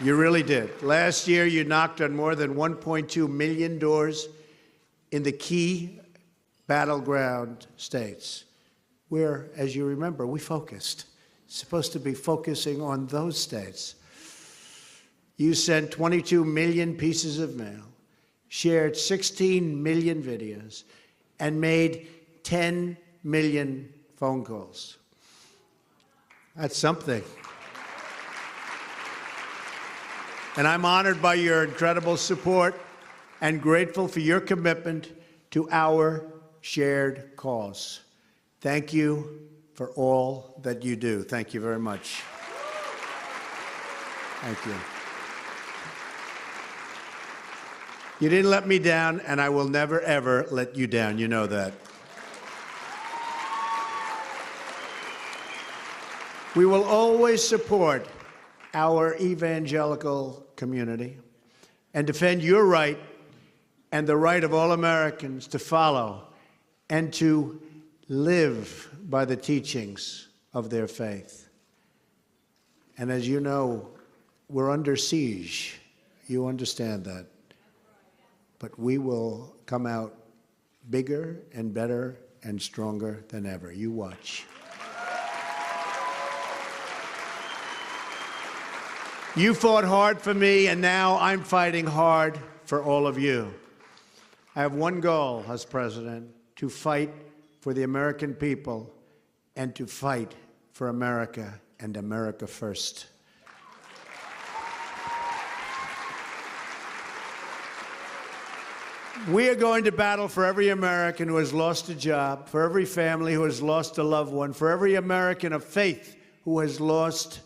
You really did. Last year, you knocked on more than 1.2 million doors in the key battleground states, where, as you remember, we focused. Supposed to be focusing on those states. You sent 22 million pieces of mail, shared 16 million videos, and made 10 million phone calls. That's something. And I'm honored by your incredible support and grateful for your commitment to our shared cause. Thank you for all that you do. Thank you very much. Thank you. You didn't let me down, and I will never, ever let you down. You know that. We will always support our evangelical community and defend your right and the right of all Americans to follow and to live by the teachings of their faith. And as you know, we're under siege. You understand that. But we will come out bigger and better and stronger than ever. You watch. You fought hard for me, and now I'm fighting hard for all of you. I have one goal as president: to fight for the American people and to fight for America and America first. We are going to battle for every American who has lost a job, for every family who has lost a loved one, for every American of faith who has lost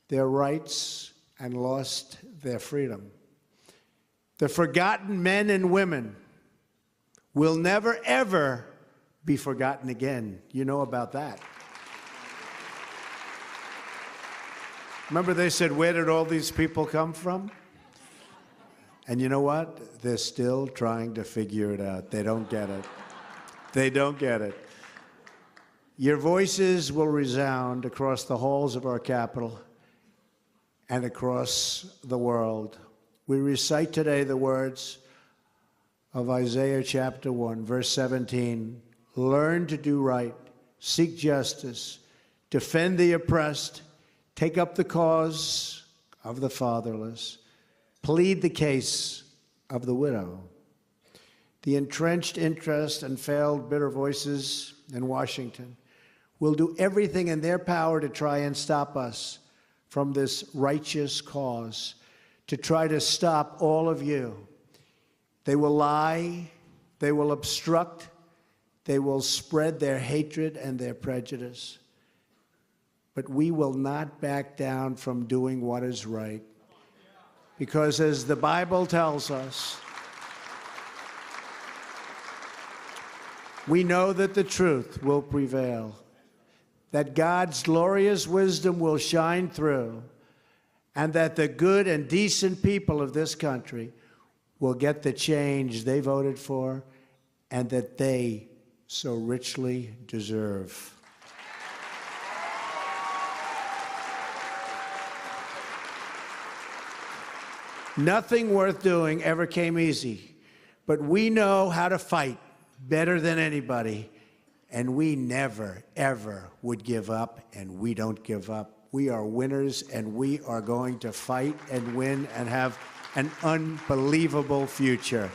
their rights and lost their freedom. The forgotten men and women will never, ever be forgotten again. You know about that. Remember they said, where did all these people come from? And you know what? They're still trying to figure it out. They don't get it. They don't get it. Your voices will resound across the halls of our Capitol and across the world. We recite today the words of Isaiah chapter 1, verse 17. Learn to do right, seek justice, defend the oppressed, take up the cause of the fatherless, plead the case of the widow. The entrenched interest and failed bitter voices in Washington will do everything in their power to try and stop us from this righteous cause, to try to stop all of you. They will lie, they will obstruct, they will spread their hatred and their prejudice. But we will not back down from doing what is right. Because as the Bible tells us, we know that the truth will prevail, that God's glorious wisdom will shine through, and that the good and decent people of this country will get the change they voted for and that they so richly deserve. Nothing worth doing ever came easy, but we know how to fight better than anybody, and we never, ever would give up, and we don't give up. We are winners, and we are going to fight and win and have an unbelievable future.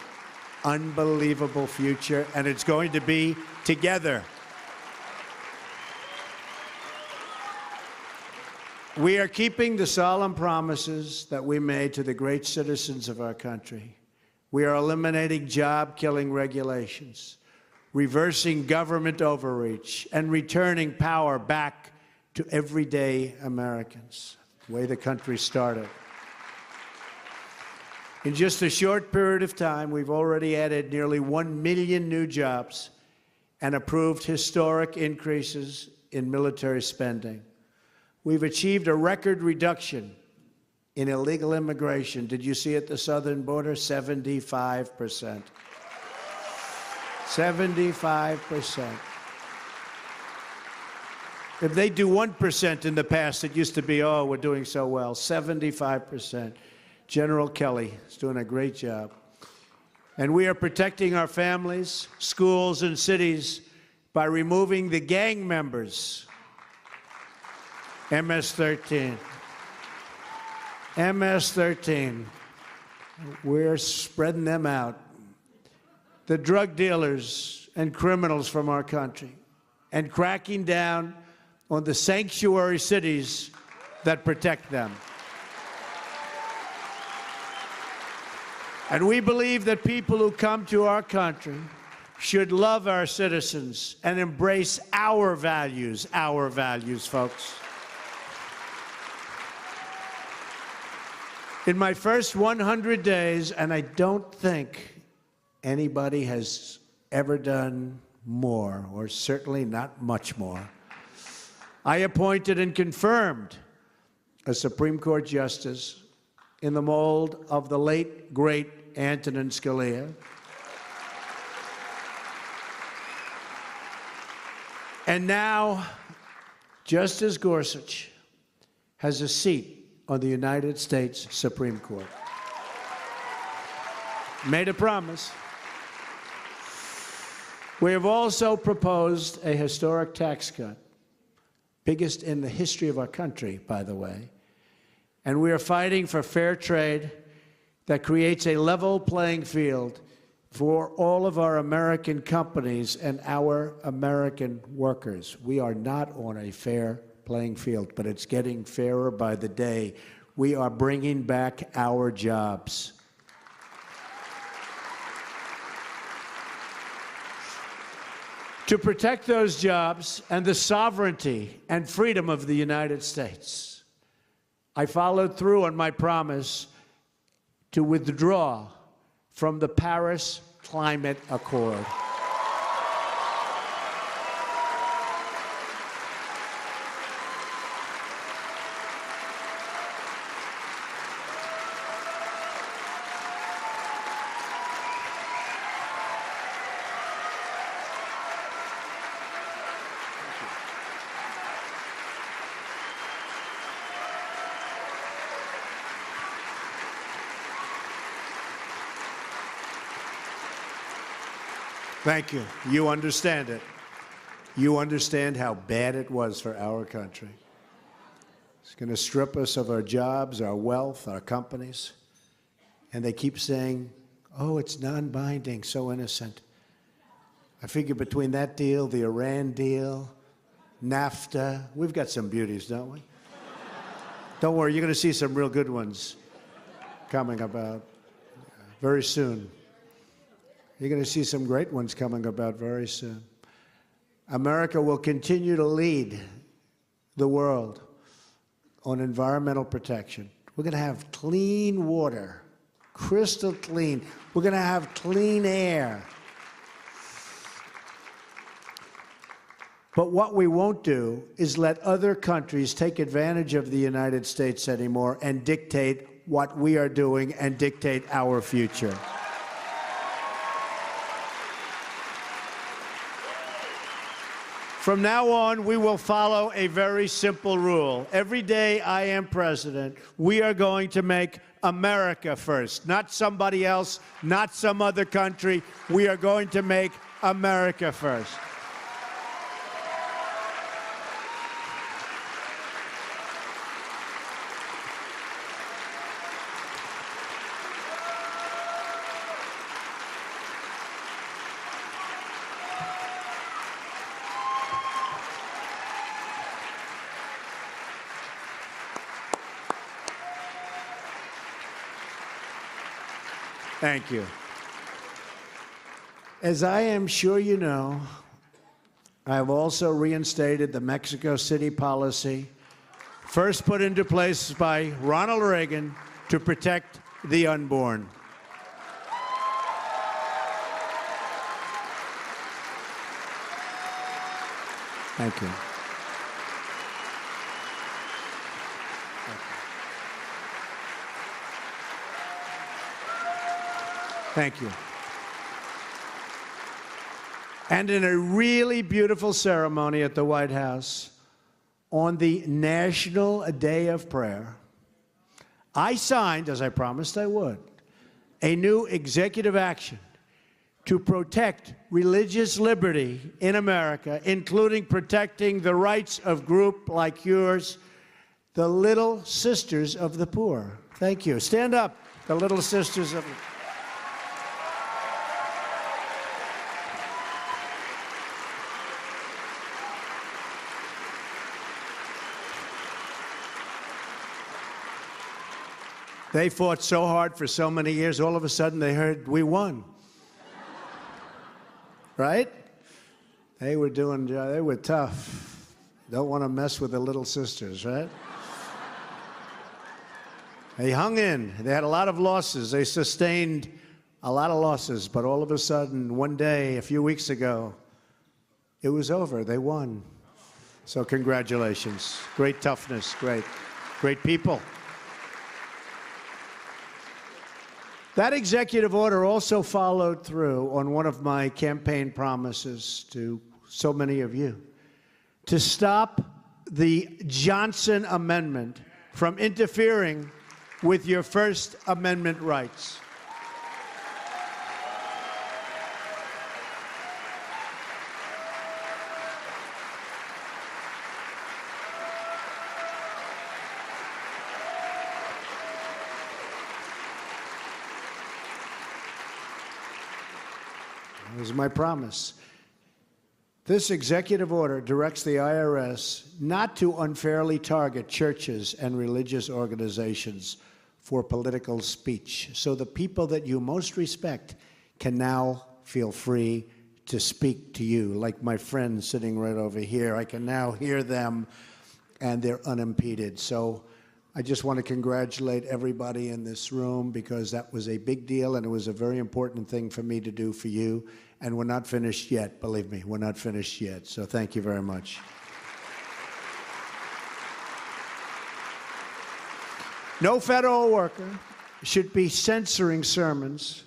Unbelievable future, and it's going to be together. We are keeping the solemn promises that we made to the great citizens of our country. We are eliminating job-killing regulations, reversing government overreach, and returning power back to everyday Americans, the way the country started. In just a short period of time, we've already added nearly 1 million new jobs and approved historic increases in military spending. We've achieved a record reduction in illegal immigration. Did you see at the southern border? 75%. 75%. If they do 1% in the past, it used to be, oh, we're doing so well. 75%. General Kelly is doing a great job. And we are protecting our families, schools, and cities by removing the gang members. MS-13. MS-13. We're spreading them out. The drug dealers and criminals from our country, and cracking down on the sanctuary cities that protect them. And we believe that people who come to our country should love our citizens and embrace our values, folks. In my first 100 days, and I don't think anybody has ever done more, or certainly not much more, I appointed and confirmed a Supreme Court justice in the mold of the late, great Antonin Scalia. And now, Justice Gorsuch has a seat on the United States Supreme Court. Made a promise. We have also proposed a historic tax cut, biggest in the history of our country, by the way. And we are fighting for fair trade that creates a level playing field for all of our American companies and our American workers. We are not on a fair playing field, but it's getting fairer by the day. We are bringing back our jobs. To protect those jobs and the sovereignty and freedom of the United States, I followed through on my promise to withdraw from the Paris Climate Accord. Thank you. You understand it. You understand how bad it was for our country. It's going to strip us of our jobs, our wealth, our companies. And they keep saying, oh, it's non-binding, so innocent. I figure between that deal, the Iran deal, NAFTA, we've got some beauties, don't we? Don't worry, you're going to see some real good ones coming about very soon. You're going to see some great ones coming about very soon. America will continue to lead the world on environmental protection. We're going to have clean water, crystal clean. We're going to have clean air. But what we won't do is let other countries take advantage of the United States anymore and dictate what we are doing and dictate our future. From now on, we will follow a very simple rule. Every day I am president, we are going to make America first. Not somebody else, not some other country. We are going to make America first. Thank you. As I am sure you know, I have also reinstated the Mexico City policy, first put into place by Ronald Reagan to protect the unborn. Thank you. Thank you. And in a really beautiful ceremony at the White House, on the National Day of Prayer, I signed, as I promised I would, a new executive action to protect religious liberty in America, including protecting the rights of groups like yours, the Little Sisters of the Poor. Thank you. Stand up, the Little Sisters of the Poor. They fought so hard for so many years, all of a sudden they heard we won. Right? They were tough. Don't want to mess with the Little Sisters, right? They hung in. They had a lot of losses. They sustained a lot of losses, but all of a sudden, one day, a few weeks ago, it was over. They won. So congratulations. Great toughness. Great people. That executive order also followed through on one of my campaign promises to so many of you, to stop the Johnson Amendment from interfering with your First Amendment rights. This is my promise. This executive order directs the IRS not to unfairly target churches and religious organizations for political speech. So the people that you most respect can now feel free to speak to you, like my friend sitting right over here. I can now hear them, and they're unimpeded. So I just want to congratulate everybody in this room, because that was a big deal, and it was a very important thing for me to do for you. And we're not finished yet, believe me, we're not finished yet. So thank you very much. No federal worker should be censoring sermons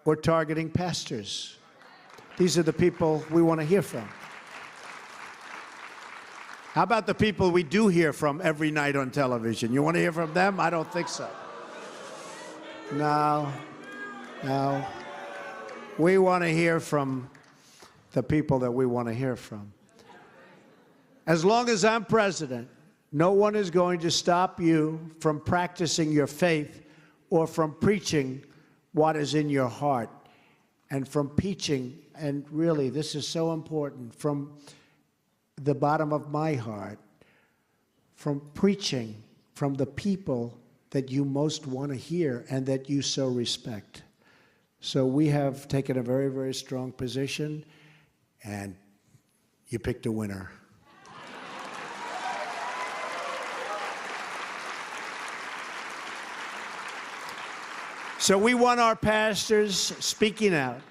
or targeting pastors. These are the people we want to hear from. How about the people we do hear from every night on television? You want to hear from them? I don't think so. No. We want to hear from the people that we want to hear from. As long as I'm president, no one is going to stop you from practicing your faith or from preaching what is in your heart, and from preaching, and really, this is so important, from the bottom of my heart, from preaching from the people that you most want to hear and that you so respect. So we have taken a very, very strong position, and you picked a winner. So we want our pastors speaking out.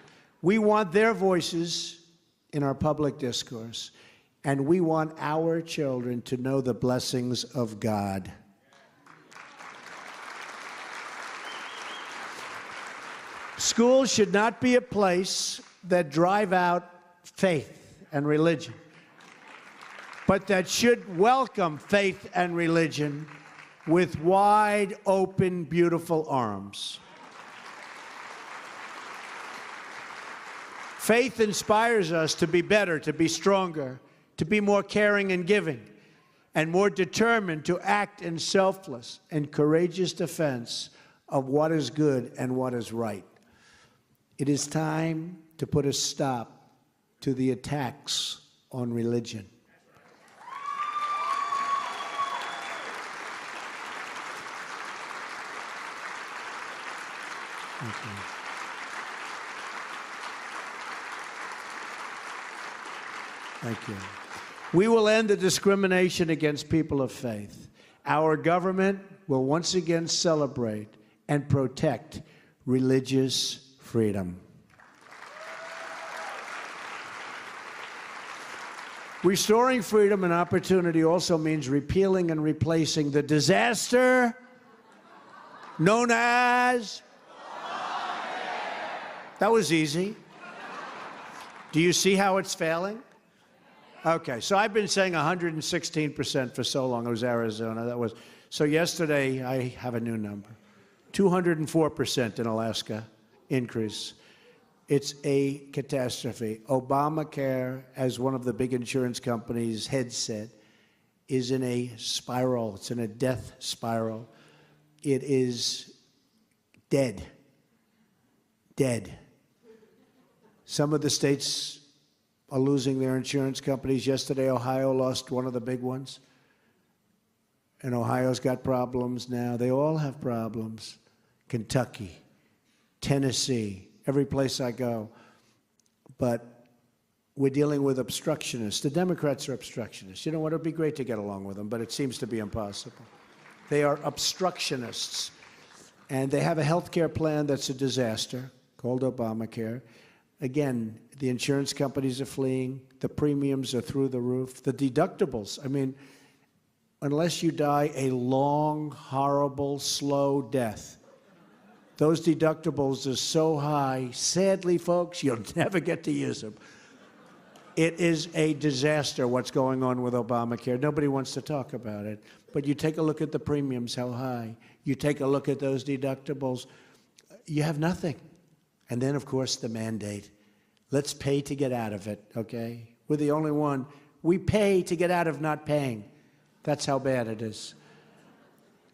We want their voices in our public discourse. And we want our children to know the blessings of God. Schools should not be a place that drive out faith and religion, but that should welcome faith and religion with wide open, beautiful arms. Faith inspires us to be better, to be stronger, to be more caring and giving, and more determined to act in selfless and courageous defense of what is good and what is right. It is time to put a stop to the attacks on religion. Thank you. Thank you. We will end the discrimination against people of faith. Our government will once again celebrate and protect religious freedom. Restoring freedom and opportunity also means repealing and replacing the disaster known as... That was easy. Do you see how it's failing? Okay, so I've been saying 116% for so long. It was Arizona. So yesterday, I have a new number. 204% in Alaska increase. It's a catastrophe. Obamacare, as one of the big insurance companies' heads said, is in a spiral. It's in a death spiral. It is dead. Dead. Some of the states are losing their insurance companies. Yesterday, Ohio lost one of the big ones. And Ohio's got problems now. They all have problems. Kentucky, Tennessee, every place I go. But we're dealing with obstructionists. The Democrats are obstructionists. You know what? It would be great to get along with them, but it seems to be impossible. They are obstructionists. And they have a health care plan that's a disaster called Obamacare. Again, the insurance companies are fleeing. The premiums are through the roof. The deductibles, I mean, unless you die a long, horrible, slow death, those deductibles are so high, sadly, folks, you'll never get to use them. It is a disaster what's going on with Obamacare. Nobody wants to talk about it. But you take a look at the premiums, how high. You take a look at those deductibles, you have nothing. And then, of course, the mandate. Let's pay to get out of it, okay? We're the only one. We pay to get out of not paying. That's how bad it is.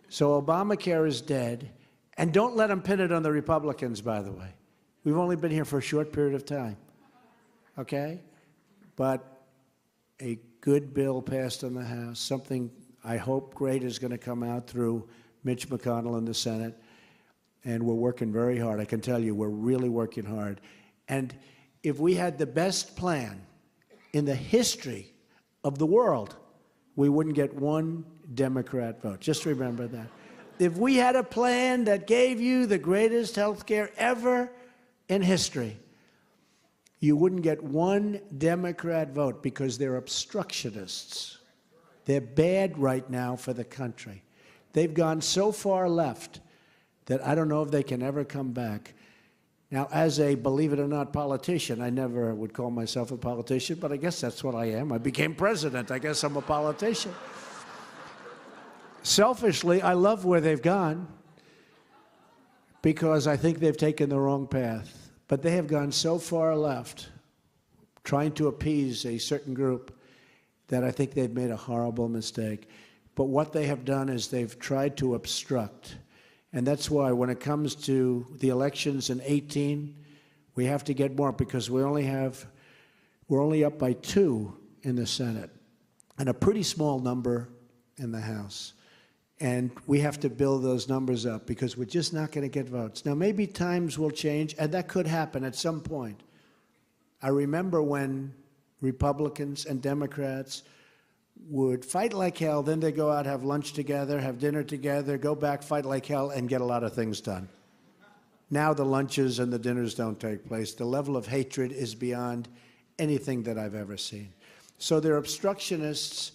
So Obamacare is dead. And don't let them pin it on the Republicans, by the way. We've only been here for a short period of time, okay? But a good bill passed in the House, something I hope great is going to come out through Mitch McConnell in the Senate. And we're working very hard. I can tell you, we're really working hard. And if we had the best plan in the history of the world, we wouldn't get one Democrat vote. Just remember that. If we had a plan that gave you the greatest health care ever in history, you wouldn't get one Democrat vote because they're obstructionists. They're bad right now for the country. They've gone so far left that I don't know if they can ever come back. Now, as a, believe it or not, politician, I never would call myself a politician, but I guess that's what I am. I became president. I guess I'm a politician. Selfishly, I love where they've gone because I think they've taken the wrong path. But they have gone so far left, trying to appease a certain group, that I think they've made a horrible mistake. But what they have done is they've tried to obstruct. And that's why when it comes to the elections in 2018, we have to get more because we're only up by 2 in the Senate and a pretty small number in the House. And we have to build those numbers up because we're just not going to get votes. Now, maybe times will change, and that could happen at some point. I remember when Republicans and Democrats would fight like hell, then they go out, have lunch together, have dinner together, go back, fight like hell, and get a lot of things done. Now the lunches and the dinners don't take place. The level of hatred is beyond anything that I've ever seen. So they're obstructionists,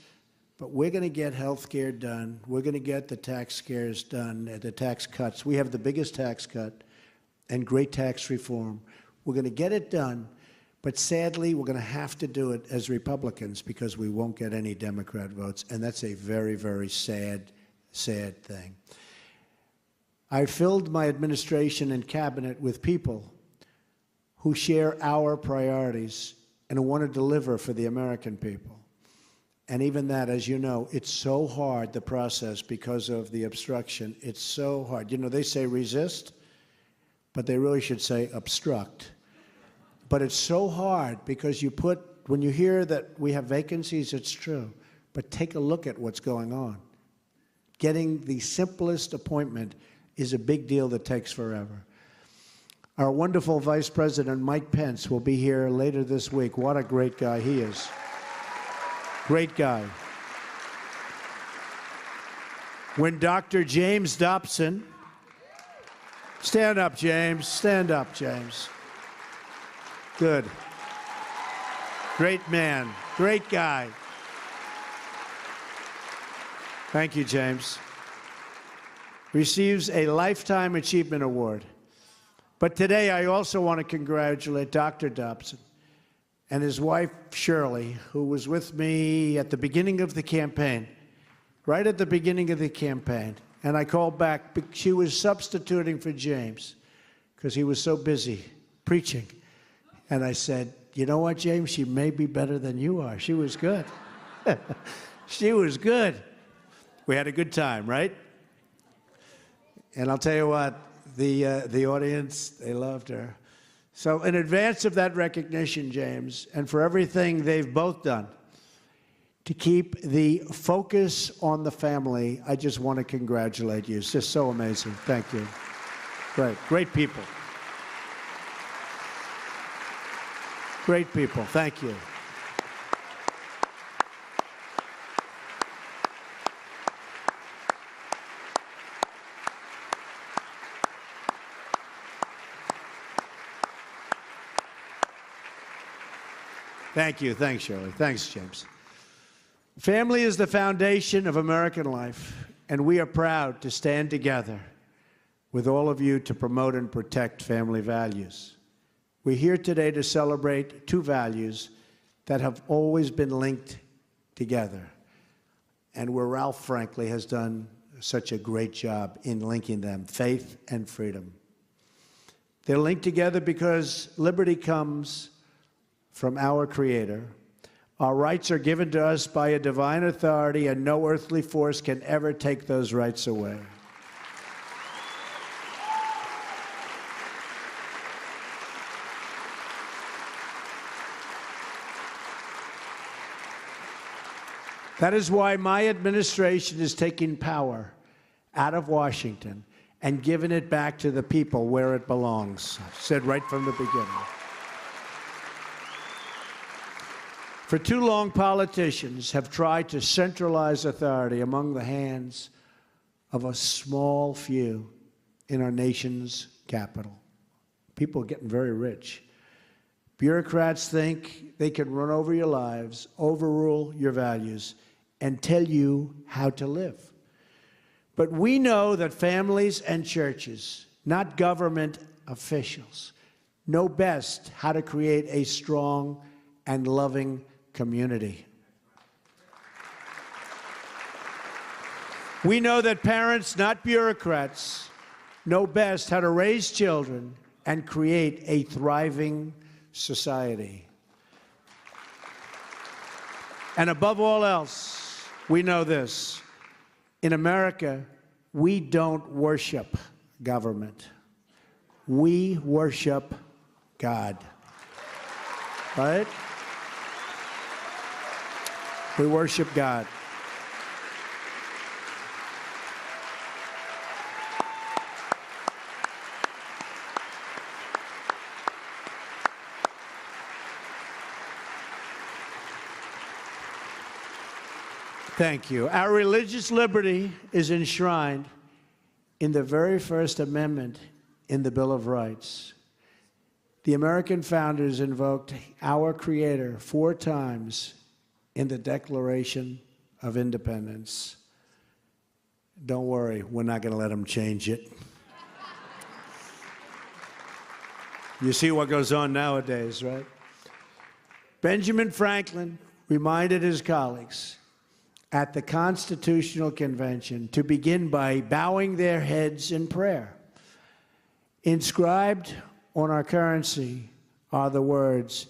but we're going to get health care done. We're going to get the tax scares done, the tax cuts. We have the biggest tax cut and great tax reform. We're going to get it done. But sadly, we're going to have to do it as Republicans because we won't get any Democrat votes, and that's a very, very sad, sad thing. I filled my administration and cabinet with people who share our priorities and who want to deliver for the American people. And even that, as you know, it's so hard, the process, because of the obstruction. It's so hard. You know, they say resist, but they really should say obstruct. But it's so hard because when you hear that we have vacancies, it's true. But take a look at what's going on. Getting the simplest appointment is a big deal that takes forever. Our wonderful Vice President, Mike Pence, will be here later this week. What a great guy he is. Great guy. When Dr. James Dobson, stand up, James, stand up, James. Good. Great man, great guy. Thank you, James. Receives a Lifetime Achievement Award. But today I also want to congratulate Dr. Dobson and his wife, Shirley, who was with me at the beginning of the campaign, right at the beginning of the campaign. And I called back. She was substituting for James because he was so busy preaching. And I said, you know what, James? She may be better than you are. She was good. She was good. We had a good time, right? And I'll tell you what, the audience, they loved her. So in advance of that recognition, James, and for everything they've both done to keep the focus on the family, I just want to congratulate you. It's just so amazing. Thank you. Great. Great people. Great people. Thank you. Thank you. Thanks, Shirley. Thanks, James. Family is the foundation of American life, and we are proud to stand together with all of you to promote and protect family values. We're here today to celebrate two values that have always been linked together, and where Ralph, frankly, has done such a great job in linking them, faith and freedom. They're linked together because liberty comes from our Creator. Our rights are given to us by a divine authority, and no earthly force can ever take those rights away. That is why my administration is taking power out of Washington and giving it back to the people where it belongs. I said right from the beginning. For too long, politicians have tried to centralize authority among the hands of a small few in our nation's capital. People are getting very rich. Bureaucrats think they can run over your lives, overrule your values, and tell you how to live. But we know that families and churches, not government officials, know best how to create a strong and loving community. We know that parents, not bureaucrats, know best how to raise children and create a thriving society. And above all else, we know this. In America, we don't worship government. We worship God. Right? We worship God. Thank you. Our religious liberty is enshrined in the very first amendment in the Bill of Rights. The American founders invoked our Creator 4 times in the Declaration of Independence. Don't worry, we're not going to let them change it. You see what goes on nowadays, right? Benjamin Franklin reminded his colleagues at the Constitutional Convention to begin by bowing their heads in prayer. Inscribed on our currency are the words,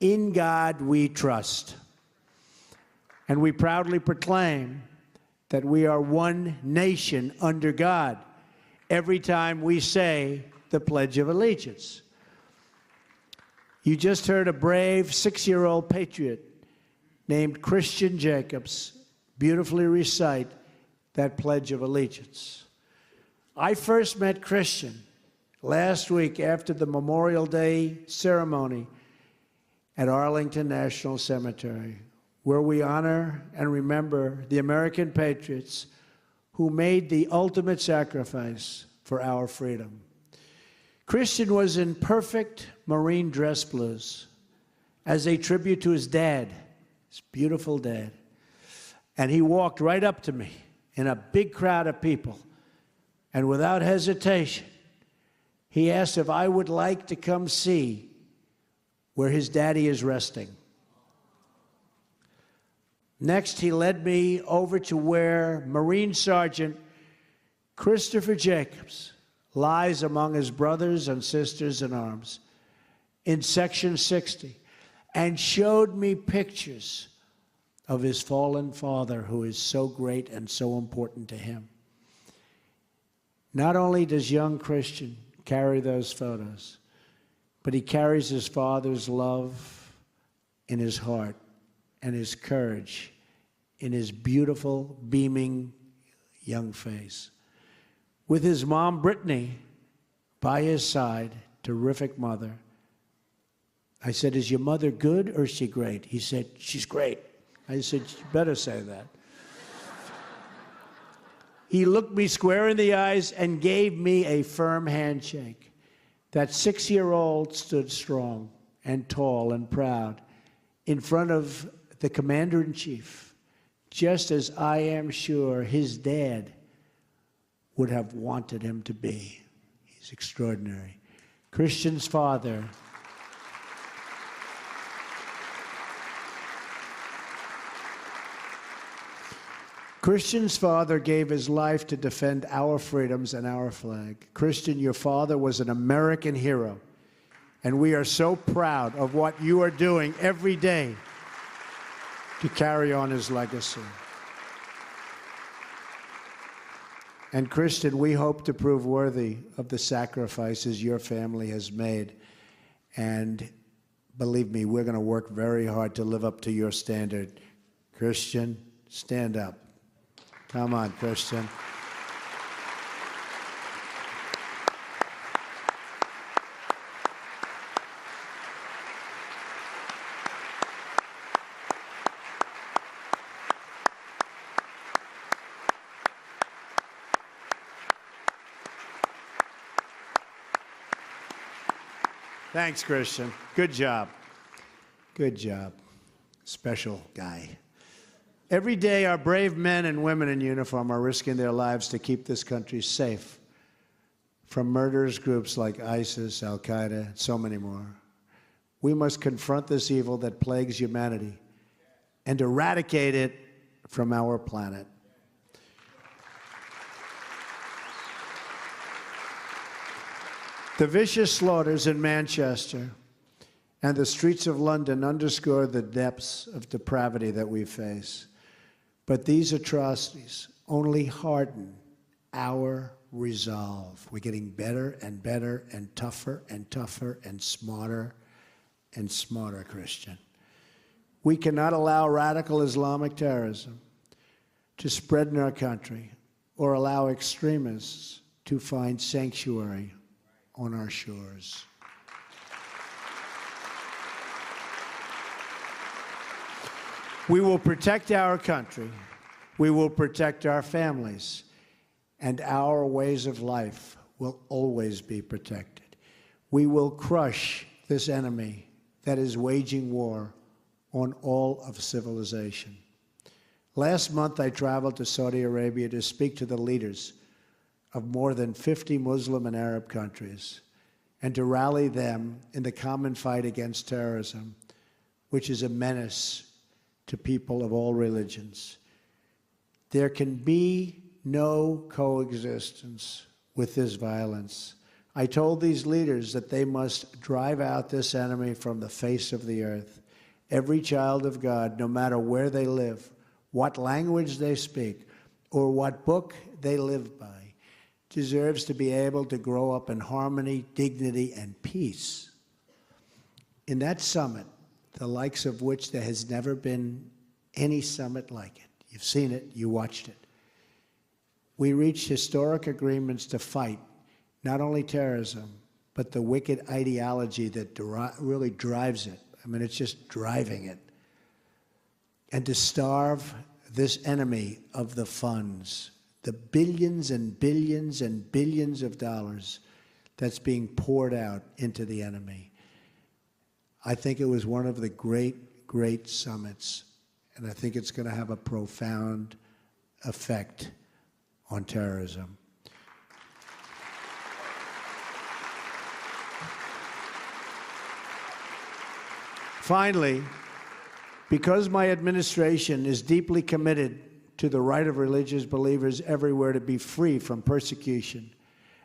"In God we trust." And we proudly proclaim that we are one nation under God every time we say the Pledge of Allegiance. You just heard a brave 6-year-old patriot named Christian Jacobs beautifully recite that Pledge of Allegiance. I first met Christian last week after the Memorial Day ceremony at Arlington National Cemetery, where we honor and remember the American patriots who made the ultimate sacrifice for our freedom. Christian was in perfect Marine dress blues as a tribute to his dad, his beautiful dad. And he walked right up to me in a big crowd of people, and without hesitation, he asked if I would like to come see where his daddy is resting. Next, he led me over to where Marine Sergeant Christopher Jacobs lies among his brothers and sisters in arms in Section 60, and showed me pictures of his fallen father, who is so great and so important to him. Not only does young Christian carry those photos, but he carries his father's love in his heart and his courage in his beautiful, beaming young face. With his mom, Brittany, by his side, terrific mother. I said, is your mother good or is she great? He said, she's great. I said, you better say that. He looked me square in the eyes and gave me a firm handshake. That 6-year-old stood strong and tall and proud in front of the commander-in-chief, just as I am sure his dad would have wanted him to be. He's extraordinary. Christian's father. Christian's father gave his life to defend our freedoms and our flag. Christian, your father was an American hero, and we are so proud of what you are doing every day to carry on his legacy. And Christian, we hope to prove worthy of the sacrifices your family has made. And believe me, we're going to work very hard to live up to your standard. Christian, stand up. Come on, Christian. Thanks, Christian. Good job. Good job. Special guy. Every day, our brave men and women in uniform are risking their lives to keep this country safe from murderous groups like ISIS, Al-Qaeda, and so many more. We must confront this evil that plagues humanity and eradicate it from our planet. The vicious slaughters in Manchester and the streets of London underscore the depths of depravity that we face. But these atrocities only harden our resolve. We're getting better and better and tougher and smarter, Christian. We cannot allow radical Islamic terrorism to spread in our country or allow extremists to find sanctuary on our shores. We will protect our country, we will protect our families, and our ways of life will always be protected. We will crush this enemy that is waging war on all of civilization. Last month, I traveled to Saudi Arabia to speak to the leaders of more than 50 Muslim and Arab countries and to rally them in the common fight against terrorism, which is a menace to people of all religions. There can be no coexistence with this violence. I told these leaders that they must drive out this enemy from the face of the earth. Every child of God, no matter where they live, what language they speak, or what book they live by, deserves to be able to grow up in harmony, dignity, and peace. In that summit, the likes of which there has never been any summit like it. You've seen it, you watched it. We reached historic agreements to fight not only terrorism, but the wicked ideology that really drives it. I mean, it's just driving it. And to starve this enemy of the funds, the billions and billions and billions of dollars that's being poured out into the enemy. I think it was one of the great, great summits, and I think it's going to have a profound effect on terrorism. Finally, because my administration is deeply committed to the right of religious believers everywhere to be free from persecution,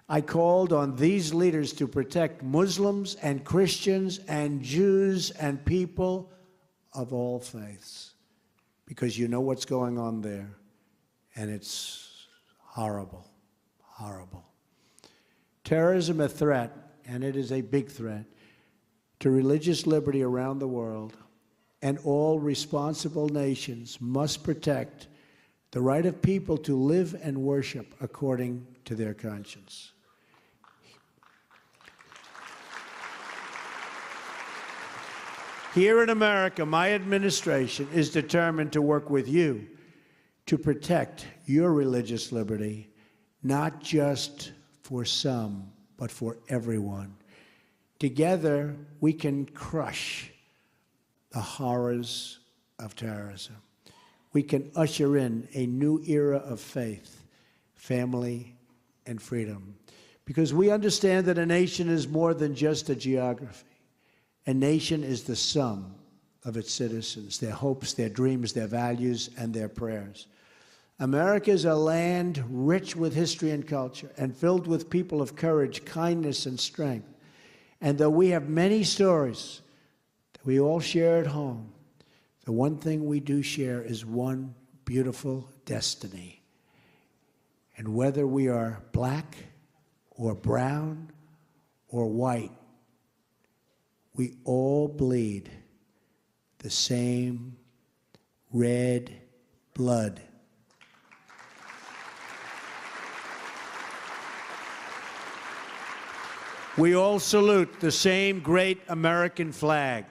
I called on these leaders to protect Muslims and Christians and Jews and people of all faiths, because you know what's going on there, and it's horrible, horrible. Terrorism a threat, and it is a big threat, to religious liberty around the world, and all responsible nations must protect the right of people to live and worship according to their conscience. Here in America, my administration is determined to work with you to protect your religious liberty, not just for some, but for everyone. Together, we can crush the horrors of terrorism. We can usher in a new era of faith, family, and freedom. Because we understand that a nation is more than just a geography. A nation is the sum of its citizens, their hopes, their dreams, their values, and their prayers. America is a land rich with history and culture and filled with people of courage, kindness, and strength. And though we have many stories that we all share at home, the one thing we do share is one beautiful destiny. And whether we are black or brown or white, we all bleed the same red blood. We all salute the same great American flag.